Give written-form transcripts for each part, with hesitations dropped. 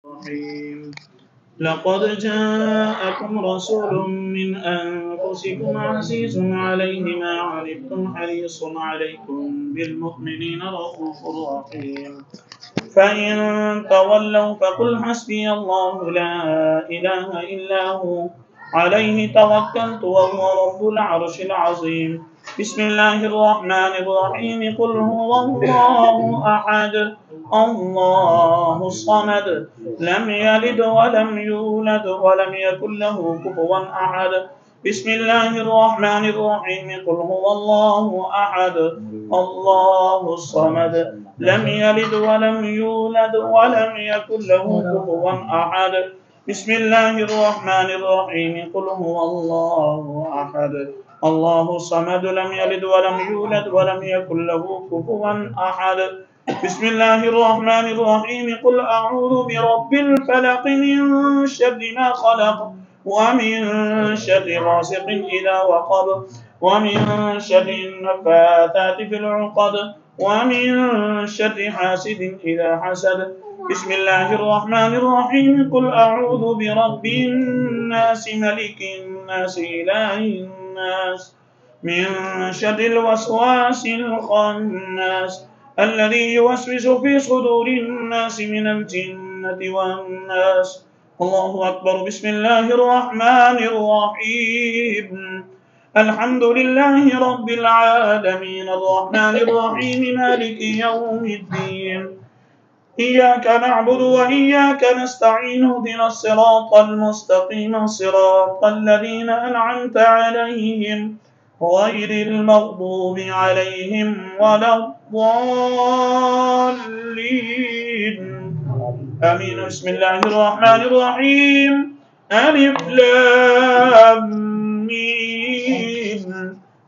الرحيم. لقد جاءكم رسول من أنفسكم عزيز عليه ما عنتم حريص عليكم بالمؤمنين رؤوف رحيم. فإن تولوا فقل حسبي الله لا إله إلا هو عليه توكلت وهو رب العرش العظيم. بسم الله الرحمن الرحيم. قل هو الله أحد الله الصمد لم يلد ولم يولد ولم يكن له كفوا أحد. بسم الله الرحمن الرحيم. قل هو الله أحد الله الصمد لم يلد ولم يولد ولم يكن له كفوا أحد. بسم الله الرحمن الرحيم. قل هو الله أحد الله الصمد لم يلد ولم يولد ولم يكن له كفوا أحد. بسم الله الرحمن الرحيم. قل أعوذ برب الفلق من شر ما خلق ومن شر غاسق إذا وقب ومن شر النفاثات في العقد ومن شر حاسد إذا حسد. بسم الله الرحمن الرحيم. قل أعوذ برب الناس ملك الناس إله الناس من شر الوسواس الخناس الذي يوسوس في صدور الناس من الجنة والناس. الله أكبر. بسم الله الرحمن الرحيم. الحمد لله رب العالمين الرحمن الرحيم مالك يوم الدين إياك نعبد وإياك نستعين اهدنا الصراط المستقيم صراط الذين أنعمت عليهم غير المغضوب عليهم ولا الضالين آمين. بسم الله الرحمن الرحيم. ألف لام ميم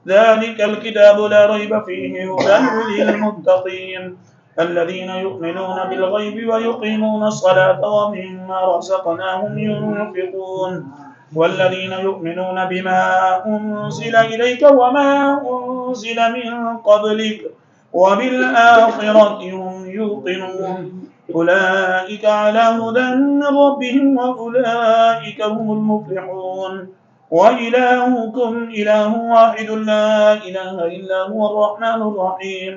ذلك الكتاب لا ريب فيه هدى للمتقين الذين يؤمنون بالغيب ويقيمون الصلاة ومما رزقناهم ينفقون والذين يؤمنون بما أنزل إليك وما أنزل من قبلك وبالآخرة هم يوقنون أولئك على هدى من ربهم وأولئك هم المفلحون. وإلهكم إله واحد لا إله إلا هو الرحمن الرحيم.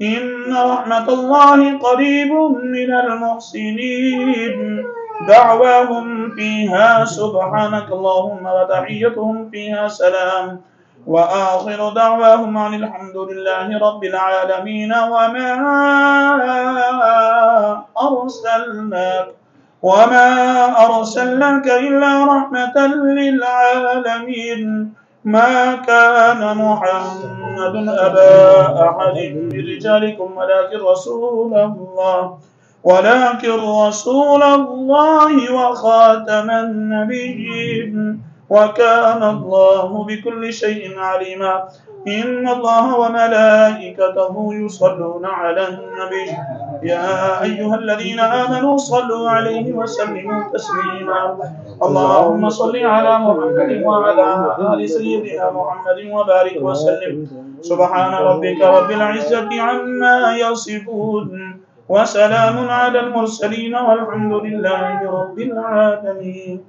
إن رحمة الله قريب من المحسنين دعواهم فيها سبحانك اللهم وتحيتهم فيها سلام وآخر دعواهم عن الحمد لله رب العالمين. وما أرسلناك إلا رحمة للعالمين. ما كان محمد أبا أحد من رجالكم ولكن رسول الله وخاتم النبيين وكان الله بكل شيء عليما. إن الله وملائكته يصلون على النبي يا أيها الذين آمنوا صلوا عليه وسلموا تسليما. اللهم صل على محمد وعلى آل سيدنا محمد وبارك وسلم. سبحان ربك رب العزة عما يصفون وسلام على المرسلين والحمد لله رب العالمين.